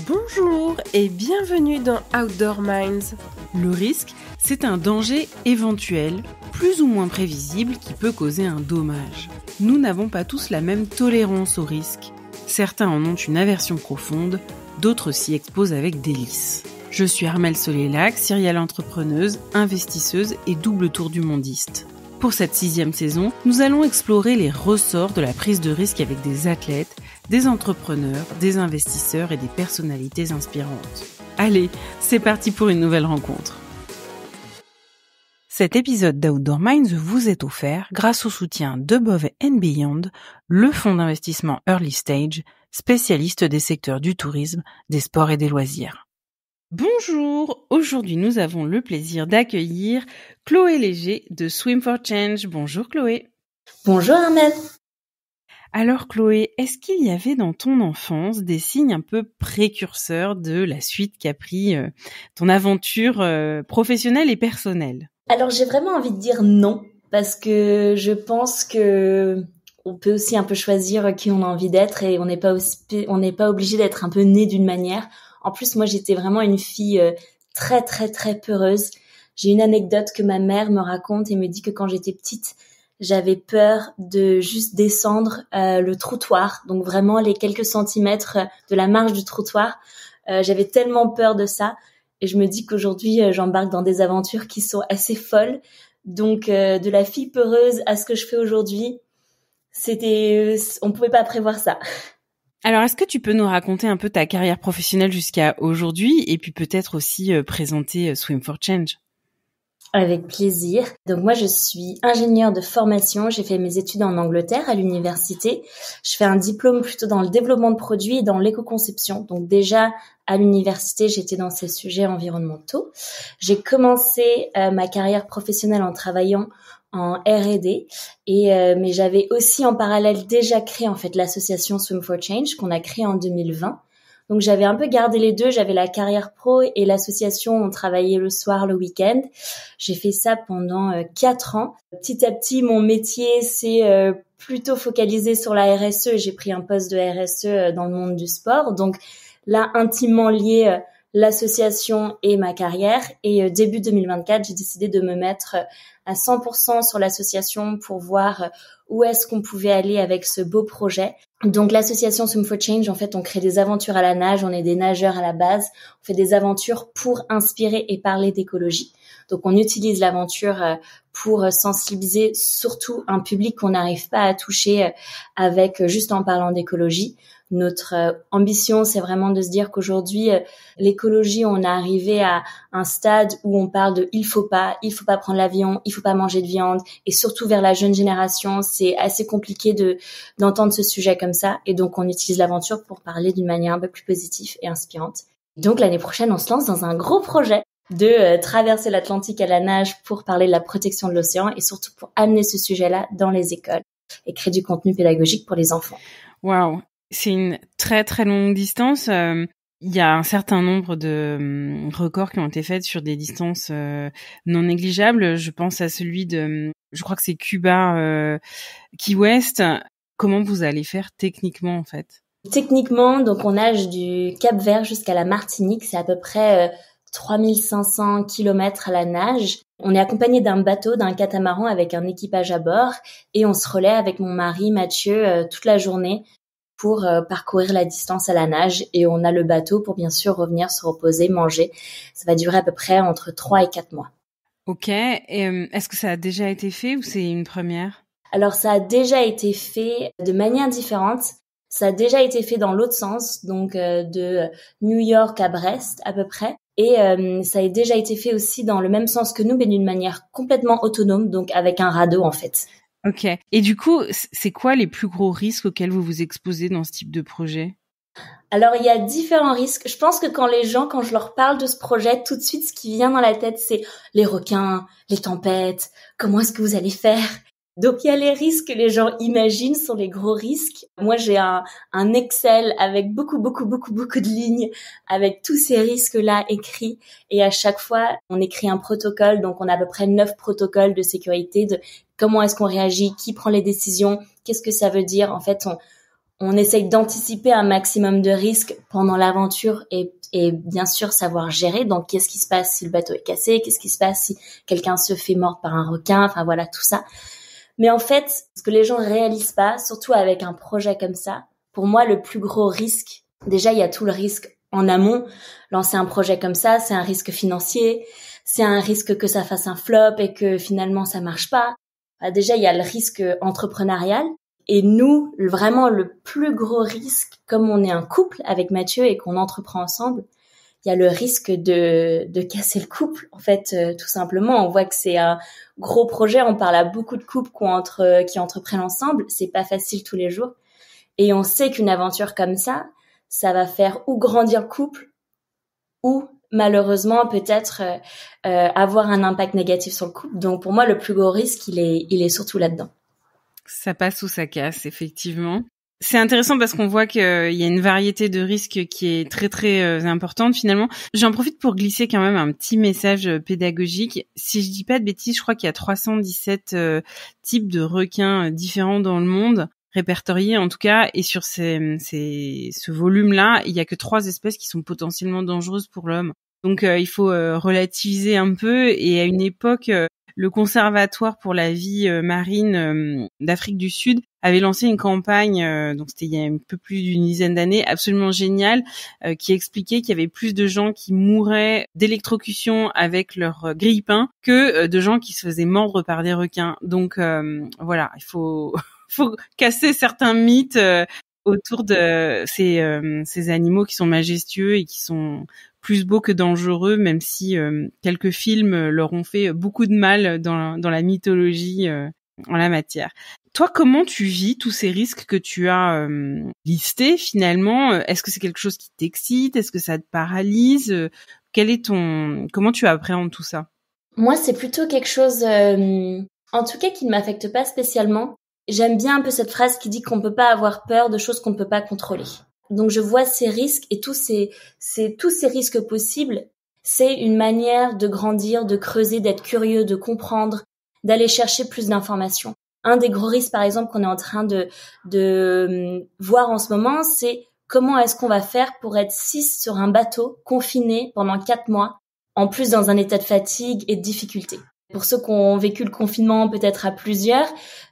Bonjour et bienvenue dans Outdoor Minds. Le risque, c'est un danger éventuel, plus ou moins prévisible, qui peut causer un dommage. Nous n'avons pas tous la même tolérance au risque. Certains en ont une aversion profonde, d'autres s'y exposent avec délice. Je suis Armelle Solélac, serial entrepreneuse, investisseuse et double tour du mondiste. Pour cette 6e saison, nous allons explorer les ressorts de la prise de risque avec des athlètes, des entrepreneurs, des investisseurs et des personnalités inspirantes. Allez, c'est parti pour une nouvelle rencontre. Cet épisode d'Outdoor Minds vous est offert grâce au soutien d'Above and Beyond, le fonds d'investissement Early Stage, spécialiste des secteurs du tourisme, des sports et des loisirs. Bonjour, aujourd'hui nous avons le plaisir d'accueillir Chloé Léger de Swim for Change. Bonjour Chloé. Bonjour Armelle. Alors Chloé, est-ce qu'il y avait dans ton enfance des signes un peu précurseurs de la suite qu'a pris ton aventure professionnelle et personnelle ? Alors j'ai vraiment envie de dire non, parce que je pense que on peut aussi un peu choisir qui on a envie d'être et on n'est pas obligé d'être un peu né d'une manière. En plus, moi, j'étais vraiment une fille très, très, très peureuse. J'ai une anecdote que ma mère me raconte et me dit que quand j'étais petite, j'avais peur de juste descendre le trottoir. Donc vraiment, les quelques centimètres de la marge du trottoir. J'avais tellement peur de ça. Et je me dis qu'aujourd'hui, j'embarque dans des aventures qui sont assez folles. Donc, de la fille peureuse à ce que je fais aujourd'hui, on pouvait pas prévoir ça. Alors, est-ce que tu peux nous raconter un peu ta carrière professionnelle jusqu'à aujourd'hui et puis peut-être aussi présenter Swim for Change ? Avec plaisir. Donc moi, je suis ingénieure de formation. J'ai fait mes études en Angleterre à l'université. Je fais un diplôme plutôt dans le développement de produits et dans l'éco-conception. Donc déjà, à l'université, j'étais dans ces sujets environnementaux. J'ai commencé ma carrière professionnelle en travaillant en R&D mais j'avais aussi en parallèle déjà créé en fait l'association Swim for Change qu'on a créée en 2020. Donc j'avais un peu gardé les deux, j'avais la carrière pro et l'association, on travaillait le soir, le week-end. J'ai fait ça pendant 4 ans. Petit à petit, mon métier s'est plutôt focalisé sur la RSE. J'ai pris un poste de RSE dans le monde du sport. Donc là, intimement lié l'association et ma carrière. Et début 2024, j'ai décidé de me mettre à 100% sur l'association pour voir où est-ce qu'on pouvait aller avec ce beau projet. Donc l'association Swim for Change, en fait, on crée des aventures à la nage, on est des nageurs à la base, on fait des aventures pour inspirer et parler d'écologie. Donc on utilise l'aventure pour sensibiliser surtout un public qu'on n'arrive pas à toucher avec juste en parlant d'écologie. Notre ambition, c'est vraiment de se dire qu'aujourd'hui, l'écologie, on est arrivé à un stade où on parle de il faut pas prendre l'avion, il faut pas manger de viande, et surtout vers la jeune génération, c'est assez compliqué d'entendre ce sujet comme ça, et donc on utilise l'aventure pour parler d'une manière un peu plus positive et inspirante. Donc l'année prochaine, on se lance dans un gros projet de traverser l'Atlantique à la nage pour parler de la protection de l'océan et surtout pour amener ce sujet-là dans les écoles et créer du contenu pédagogique pour les enfants. Waouh, c'est une très très longue distance. Il y a un certain nombre de records qui ont été faits sur des distances non négligeables. Je pense à celui je crois que c'est Cuba, Key West. Comment vous allez faire techniquement en fait ? Techniquement, donc on nage du Cap-Vert jusqu'à la Martinique. C'est à peu près 3500 kilomètres à la nage. On est accompagné d'un bateau, d'un catamaran avec un équipage à bord et on se relaie avec mon mari Mathieu toute la journée pour parcourir la distance à la nage et on a le bateau pour bien sûr revenir se reposer, manger. Ça va durer à peu près entre 3 et 4 mois. Ok, et est-ce que ça a déjà été fait ou c'est une première ? Alors ça a déjà été fait de manière différente. Ça a déjà été fait dans l'autre sens, donc de New York à Brest à peu près. Et ça a déjà été fait aussi dans le même sens que nous, mais d'une manière complètement autonome, donc avec un radeau en fait. Ok. Et du coup, c'est quoi les plus gros risques auxquels vous vous exposez dans ce type de projet ? Alors, il y a différents risques. Je pense que quand je leur parle de ce projet, tout de suite, ce qui vient dans la tête, c'est les requins, les tempêtes, comment est-ce que vous allez faire ? Donc, il y a les risques que les gens imaginent sont les gros risques. Moi, j'ai un Excel avec beaucoup de lignes, avec tous ces risques-là écrits. Et à chaque fois, on écrit un protocole. Donc, on a à peu près 9 protocoles de sécurité de comment est-ce qu'on réagit, qui prend les décisions, qu'est-ce que ça veut dire. En fait, on essaye d'anticiper un maximum de risques pendant l'aventure et bien sûr savoir gérer. Donc, qu'est-ce qui se passe si le bateau est cassé? Qu'est-ce qui se passe si quelqu'un se fait mordre par un requin? Enfin, voilà, tout ça. Mais en fait, ce que les gens réalisent pas, surtout avec un projet comme ça, pour moi, le plus gros risque, déjà, il y a tout le risque en amont. Lancer un projet comme ça, c'est un risque financier, c'est un risque que ça fasse un flop et que finalement ça marche pas. Déjà, il y a le risque entrepreneurial. Et nous, vraiment, le plus gros risque, comme on est un couple avec Mathieu et qu'on entreprend ensemble, il y a le risque de casser le couple. En fait, tout simplement, on voit que c'est un gros projet. On parle à beaucoup de couples qui entreprennent ensemble. C'est pas facile tous les jours. Et on sait qu'une aventure comme ça va faire ou grandir le couple, ou malheureusement peut-être avoir un impact négatif sur le couple. Donc pour moi, le plus gros risque, il est surtout là-dedans. Ça passe ou ça casse, effectivement. C'est intéressant parce qu'on voit qu'il y a une variété de risques qui est très très importante finalement. J'en profite pour glisser quand même un petit message pédagogique. Si je dis pas de bêtises, je crois qu'il y a 317 types de requins différents dans le monde, répertoriés en tout cas, et sur ce volume-là, il y a que 3 espèces qui sont potentiellement dangereuses pour l'homme. Donc il faut relativiser un peu, et à une époque, le Conservatoire pour la vie marine d'Afrique du Sud avait lancé une campagne, donc c'était il y a un peu plus d'une dizaine d'années, absolument géniale, qui expliquait qu'il y avait plus de gens qui mouraient d'électrocution avec leur grille-pain que de gens qui se faisaient mordre par des requins. Donc voilà, il faut casser certains mythes autour de ces animaux qui sont majestueux et qui sont plus beaux que dangereux, même si quelques films leur ont fait beaucoup de mal dans la mythologie en la matière. Toi, comment tu vis tous ces risques que tu as listés finalement? Est-ce que c'est quelque chose qui t'excite? Est-ce que ça te paralyse? Comment tu appréhendes tout ça? Moi, c'est plutôt quelque chose, en tout cas, qui ne m'affecte pas spécialement. J'aime bien un peu cette phrase qui dit qu'on peut pas avoir peur de choses qu'on ne peut pas contrôler. Donc je vois ces risques et tous ces risques possibles, c'est une manière de grandir, de creuser, d'être curieux, de comprendre, d'aller chercher plus d'informations. Un des gros risques, par exemple, qu'on est en train de voir en ce moment, c'est comment est-ce qu'on va faire pour être 6 sur un bateau, confiné pendant 4 mois, en plus dans un état de fatigue et de difficulté. Pour ceux qui ont vécu le confinement peut-être à plusieurs,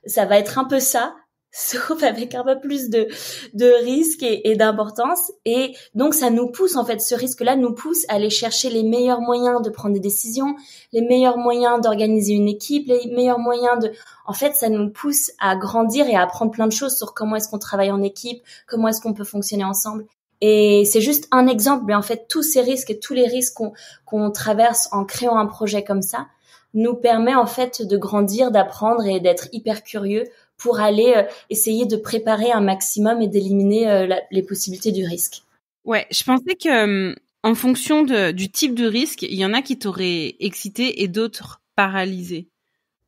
ça va être un peu ça, sauf avec un peu plus de risques et d'importance. Et donc, ça nous pousse, en fait, ce risque-là nous pousse à aller chercher les meilleurs moyens de prendre des décisions, les meilleurs moyens d'organiser une équipe, les meilleurs moyens en fait, ça nous pousse à grandir et à apprendre plein de choses sur comment est-ce qu'on travaille en équipe, comment est-ce qu'on peut fonctionner ensemble. Et c'est juste un exemple, mais en fait, tous ces risques et tous les risques qu'on traverse en créant un projet comme ça nous permet en fait de grandir, d'apprendre et d'être hyper curieux pour aller essayer de préparer un maximum et d'éliminer les possibilités du risque. Ouais, je pensais que en fonction du type de risque, il y en a qui t'auraient excité et d'autres paralysé.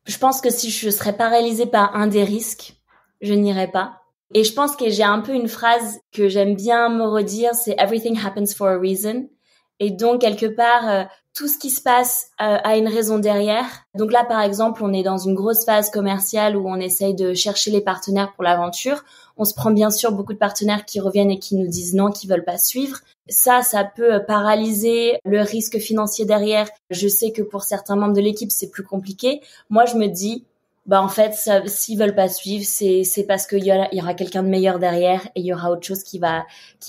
Je pense que si je serais paralysée par un des risques, je n'irais pas. Et je pense que j'ai un peu une phrase que j'aime bien me redire, c'est « Everything happens for a reason ». Et donc, quelque part, tout ce qui se passe a une raison derrière. Donc là, par exemple, on est dans une grosse phase commerciale où on essaye de chercher les partenaires pour l'aventure. On se prend bien sûr beaucoup de partenaires qui reviennent et qui nous disent non, qui veulent pas suivre. Ça peut paralyser le risque financier derrière. Je sais que pour certains membres de l'équipe, c'est plus compliqué. Moi, je me dis, en fait, s'ils veulent pas suivre, c'est parce qu'il y aura quelqu'un de meilleur derrière et il y aura autre chose qui va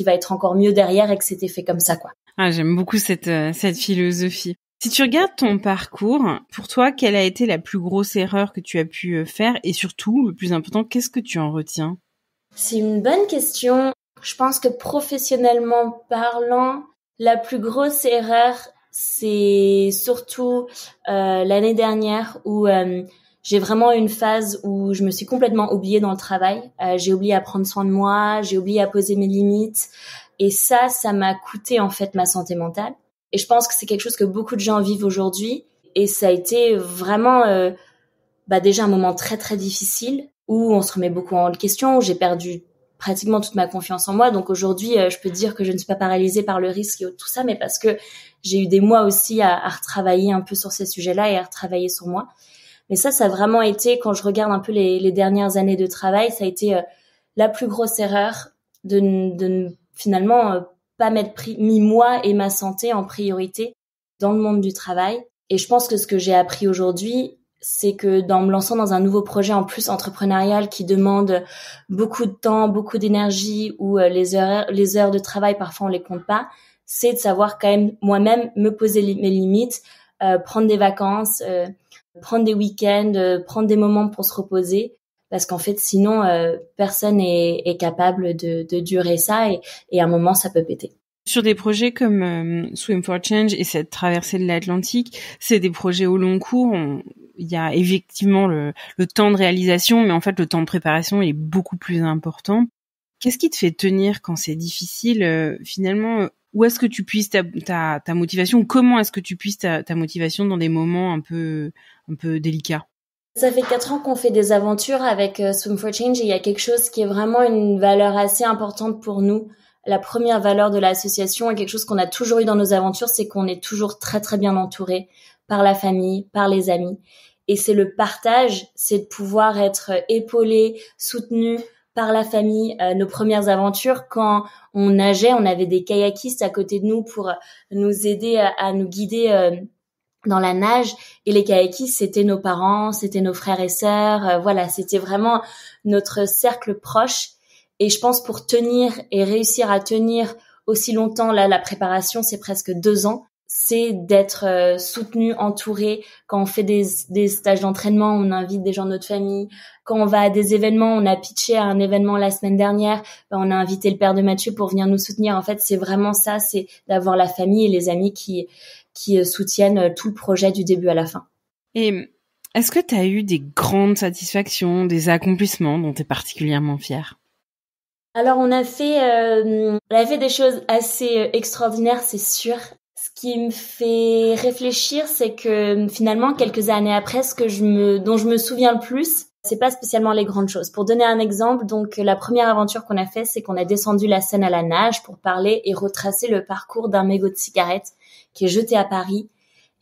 être encore mieux derrière et que c'était fait comme ça, quoi. Ah, j'aime beaucoup cette philosophie. Si tu regardes ton parcours, pour toi, quelle a été la plus grosse erreur que tu as pu faire et surtout, le plus important, qu'est-ce que tu en retiens? C'est une bonne question. Je pense que professionnellement parlant, la plus grosse erreur, c'est surtout l'année dernière où j'ai vraiment eu une phase où je me suis complètement oubliée dans le travail. J'ai oublié à prendre soin de moi, j'ai oublié à poser mes limites. Et ça m'a coûté en fait ma santé mentale. Et je pense que c'est quelque chose que beaucoup de gens vivent aujourd'hui. Et ça a été vraiment déjà un moment très très difficile où on se remet beaucoup en question. J'ai perdu pratiquement toute ma confiance en moi. Donc aujourd'hui, je peux dire que je ne suis pas paralysée par le risque et tout ça, mais parce que j'ai eu des mois aussi à retravailler un peu sur ces sujets-là et à retravailler sur moi. Mais ça a vraiment été, quand je regarde un peu les dernières années de travail, ça a été la plus grosse erreur. finalement pas mis moi et ma santé en priorité dans le monde du travail. Et je pense que ce que j'ai appris aujourd'hui, c'est que dans me lançant dans un nouveau projet en plus entrepreneurial qui demande beaucoup de temps, beaucoup d'énergie, où les heures de travail parfois on les compte pas, c'est de savoir quand même moi-même me poser mes limites, prendre des vacances, prendre des week-ends, prendre des moments pour se reposer, parce qu'en fait sinon personne est capable de durer ça, et à un moment ça peut péter. Sur des projets comme Swim for Change et cette traversée de l'Atlantique, c'est des projets au long cours. Il y a effectivement le temps de réalisation, mais en fait le temps de préparation est beaucoup plus important. Qu'est-ce qui te fait tenir quand c'est difficile finalement? Où est-ce que tu puisses ta motivation? Comment est-ce que tu puisses ta motivation dans des moments un peu délicats? Ça fait 4 ans qu'on fait des aventures avec Swim for Change, et il y a quelque chose qui est vraiment une valeur assez importante pour nous. La première valeur de l'association, et quelque chose qu'on a toujours eu dans nos aventures, c'est qu'on est toujours très très bien entouré par la famille, par les amis. Et c'est le partage, c'est de pouvoir être épaulé, soutenu par la famille. Nos premières aventures, quand on nageait, on avait des kayakistes à côté de nous pour nous aider à nous guider dans la nage. Et les kayakistes, c'était nos parents, c'était nos frères et sœurs. Voilà, c'était vraiment notre cercle proche. Et je pense pour tenir et réussir à tenir aussi longtemps, là, la préparation, c'est presque 2 ans, c'est d'être soutenu, entouré. Quand on fait des stages d'entraînement, on invite des gens de notre famille. Quand on va à des événements, on a pitché à un événement la semaine dernière, on a invité le père de Mathieu pour venir nous soutenir. En fait, c'est vraiment ça, c'est d'avoir la famille et les amis qui soutiennent tout le projet du début à la fin. Et est-ce que tu as eu des grandes satisfactions, des accomplissements dont tu es particulièrement fière? Alors, on a fait des choses assez extraordinaires, c'est sûr. Ce qui me fait réfléchir, c'est que finalement, quelques années après, dont je me souviens le plus, c'est pas spécialement les grandes choses. Pour donner un exemple, donc la première aventure qu'on a fait, c'est qu'on a descendu la Seine à la nage pour parler et retracer le parcours d'un mégot de cigarette qui est jeté à Paris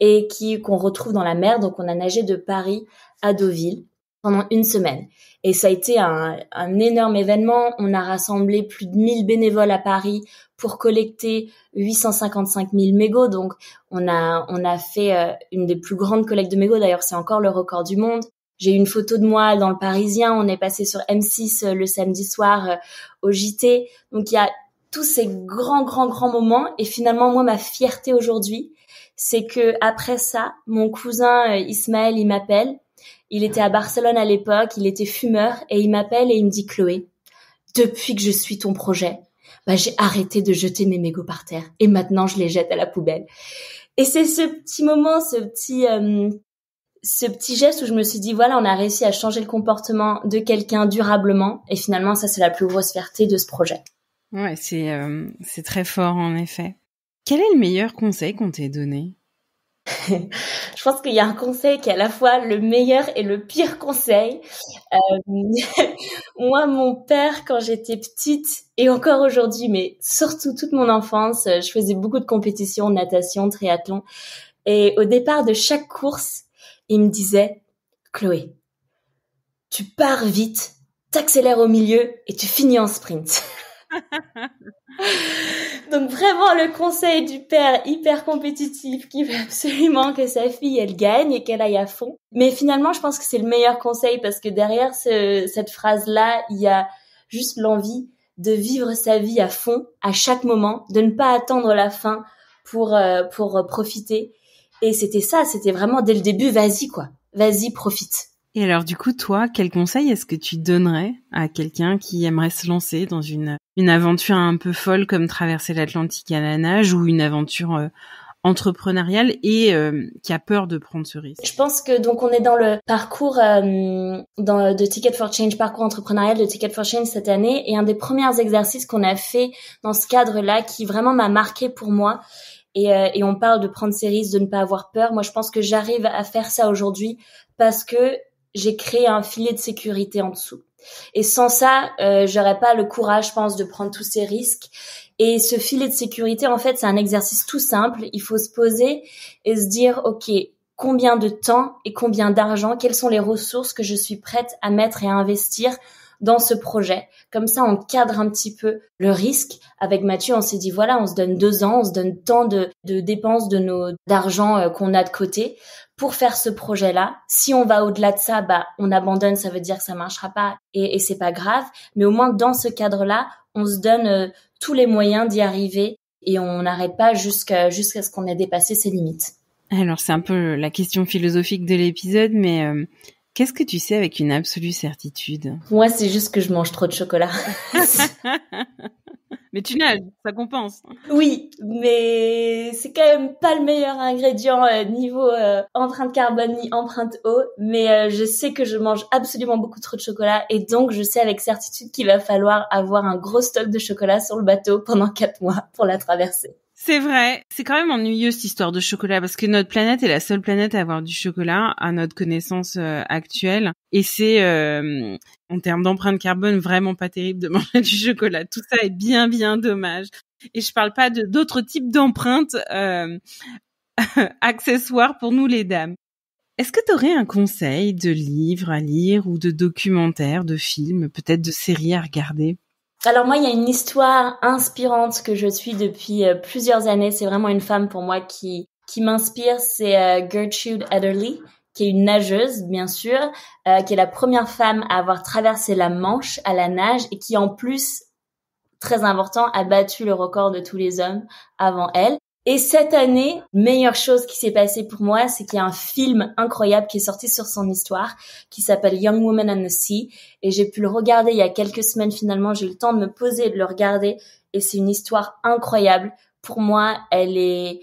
et qu'on retrouve dans la mer. Donc, on a nagé de Paris à Deauville pendant 1 semaine. Et ça a été un énorme événement. On a rassemblé plus de 1000 bénévoles à Paris pour collecter 855 000 mégots. Donc, on a fait une des plus grandes collectes de mégots. D'ailleurs, c'est encore le record du monde. J'ai eu une photo de moi dans le Parisien. On est passé sur M6 le samedi soir au JT. Donc, il y a tous ces grands moments. Et finalement, moi, ma fierté aujourd'hui, c'est que après ça, mon cousin Ismaël, il m'appelle. Il était à Barcelone à l'époque, il était fumeur, et il m'appelle et il me dit: Chloé, depuis que je suis ton projet, j'ai arrêté de jeter mes mégots par terre et maintenant je les jette à la poubelle. Et c'est ce petit moment, ce petit geste où je me suis dit voilà, on a réussi à changer le comportement de quelqu'un durablement, et finalement ça c'est la plus grosse fierté de ce projet. Ouais, c'est très fort en effet. Quel est le meilleur conseil qu'on t'ait donné? Je pense qu'il y a un conseil qui est à la fois le meilleur et le pire conseil. Moi, mon père, quand j'étais petite, et encore aujourd'hui, mais surtout toute mon enfance, je faisais beaucoup de compétitions, natation, triathlon. Et au départ de chaque course, il me disait: Chloé, tu pars vite, t'accélères au milieu et tu finis en sprint. Donc vraiment le conseil du père hyper compétitif qui veut absolument que sa fille elle gagne et qu'elle aille à fond. Mais finalement je pense que c'est le meilleur conseil, parce que derrière cette phrase-là, il y a juste l'envie de vivre sa vie à fond à chaque moment, de ne pas attendre la fin pour profiter. Et c'était vraiment dès le début, vas-y quoi, vas-y, profite. Et alors du coup, toi, quel conseil est-ce que tu donnerais à quelqu'un qui aimerait se lancer dans une aventure un peu folle comme traverser l'Atlantique à la nage, ou une aventure entrepreneuriale et qui a peur de prendre ce risque? Je pense que donc on est dans le parcours de Ticket for Change, parcours entrepreneurial de Ticket for Change cette année, et un des premiers exercices qu'on a fait dans ce cadre-là qui vraiment m'a marqué pour moi. Et on parle de prendre ses risques, de ne pas avoir peur. Moi, je pense que j'arrive à faire ça aujourd'hui parce que j'ai créé un filet de sécurité en dessous. Et sans ça, j'aurais pas le courage, je pense, de prendre tous ces risques. Et ce filet de sécurité, en fait, c'est un exercice tout simple. Il faut se poser et se dire, OK, combien de temps et combien d'argent, quelles sont les ressources que je suis prête à mettre et à investir dans ce projet. Comme ça, on cadre un petit peu le risque. Avec Mathieu, on s'est dit, voilà, on se donne 2 ans, on se donne tant de dépenses d'argent qu'on a de côté pour faire ce projet-là. Si on va au-delà de ça, on abandonne, ça veut dire que ça marchera pas et c'est pas grave. Mais au moins, dans ce cadre-là, on se donne tous les moyens d'y arriver et on n'arrête pas jusqu'à ce qu'on ait dépassé ses limites. Alors, c'est un peu la question philosophique de l'épisode, mais qu'est-ce que tu sais avec une absolue certitude ? Moi, c'est juste que je mange trop de chocolat. Mais tu nages, ça compense. Oui, mais c'est quand même pas le meilleur ingrédient niveau empreinte carbone ni empreinte eau. Mais je sais que je mange absolument beaucoup trop de chocolat et donc je sais avec certitude qu'il va falloir avoir un gros stock de chocolat sur le bateau pendant 4 mois pour la traversée. C'est vrai, c'est quand même ennuyeux cette histoire de chocolat parce que notre planète est la seule planète à avoir du chocolat à notre connaissance actuelle et c'est en termes d'empreinte carbone vraiment pas terrible de manger du chocolat. Tout ça est bien dommage. Et je parle pas d'autres types d'empreintes accessoires pour nous les dames. Est-ce que tu aurais un conseil de livre à lire ou de documentaire, de film, peut-être de série à regarder ? Alors moi, il y a une histoire inspirante que je suis depuis plusieurs années. C'est vraiment une femme pour moi qui m'inspire. C'est Gertrude Ederle, qui est une nageuse, bien sûr, qui est la première femme à avoir traversé la Manche à la nage et qui, en plus, très important, a battu le record de tous les hommes avant elle. Et cette année, meilleure chose qui s'est passée pour moi, c'est qu'il y a un film incroyable qui est sorti sur son histoire, qui s'appelle Young Woman and the Sea. Et j'ai pu le regarder il y a quelques semaines finalement. J'ai eu le temps de me poser et de le regarder. Et c'est une histoire incroyable. Pour moi, elle est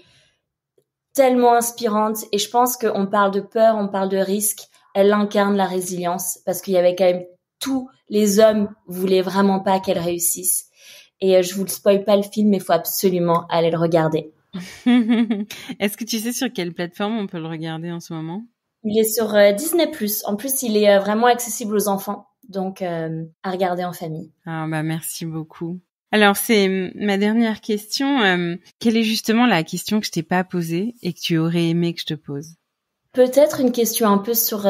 tellement inspirante. Et je pense qu'on parle de peur, on parle de risque. Elle incarne la résilience parce qu'il y avait quand même tous les hommes voulaient vraiment pas qu'elle réussisse. Et je vous le spoil pas le film, mais il faut absolument aller le regarder. Est-ce que tu sais sur quelle plateforme on peut le regarder en ce moment ? Il est sur Disney+. En plus, il est vraiment accessible aux enfants, donc à regarder en famille. Ah merci beaucoup. Alors c'est ma dernière question. Quelle est justement la question que je t'ai pas posée et que tu aurais aimé que je te pose ? Peut-être une question un peu sur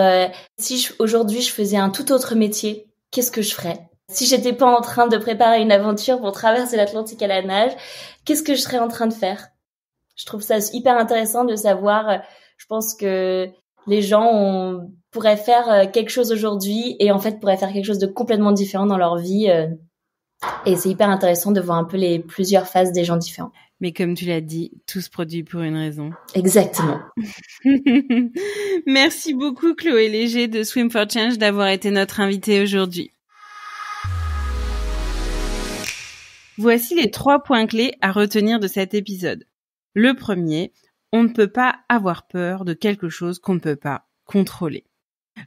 si aujourd'hui je faisais un tout autre métier, qu'est-ce que je ferais ? Si j'étais pas en train de préparer une aventure pour traverser l'Atlantique à la nage, qu'est-ce que je serais en train de faire ? Je trouve ça hyper intéressant de savoir. Je pense que les gens pourraient faire quelque chose aujourd'hui et en fait pourraient faire quelque chose de complètement différent dans leur vie. Et c'est hyper intéressant de voir un peu les plusieurs phases des gens différents. Mais comme tu l'as dit, tout se produit pour une raison. Exactement. Merci beaucoup Chloé Léger de Swim for Change d'avoir été notre invitée aujourd'hui. Voici les 3 points clés à retenir de cet épisode. Le premier, on ne peut pas avoir peur de quelque chose qu'on ne peut pas contrôler.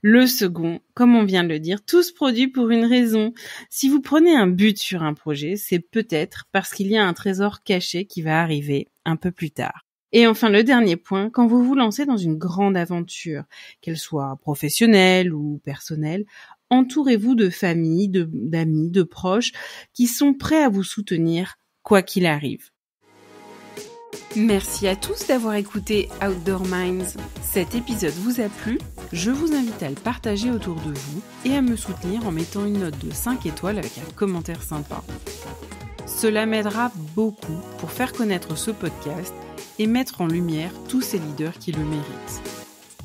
Le second, comme on vient de le dire, tout se produit pour une raison. Si vous prenez un but sur un projet, c'est peut-être parce qu'il y a un trésor caché qui va arriver un peu plus tard. Et enfin, le dernier point, quand vous vous lancez dans une grande aventure, qu'elle soit professionnelle ou personnelle, entourez-vous de familles, d'amis, de proches qui sont prêts à vous soutenir quoi qu'il arrive. Merci à tous d'avoir écouté Outdoor Minds. Cet épisode vous a plu ? Je vous invite à le partager autour de vous et à me soutenir en mettant une note de 5 étoiles avec un commentaire sympa. Cela m'aidera beaucoup pour faire connaître ce podcast et mettre en lumière tous ces leaders qui le méritent.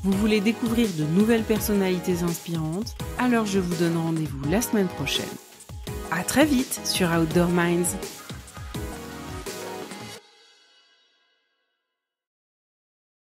Vous voulez découvrir de nouvelles personnalités inspirantes ? Alors je vous donne rendez-vous la semaine prochaine. À très vite sur Outdoor Minds.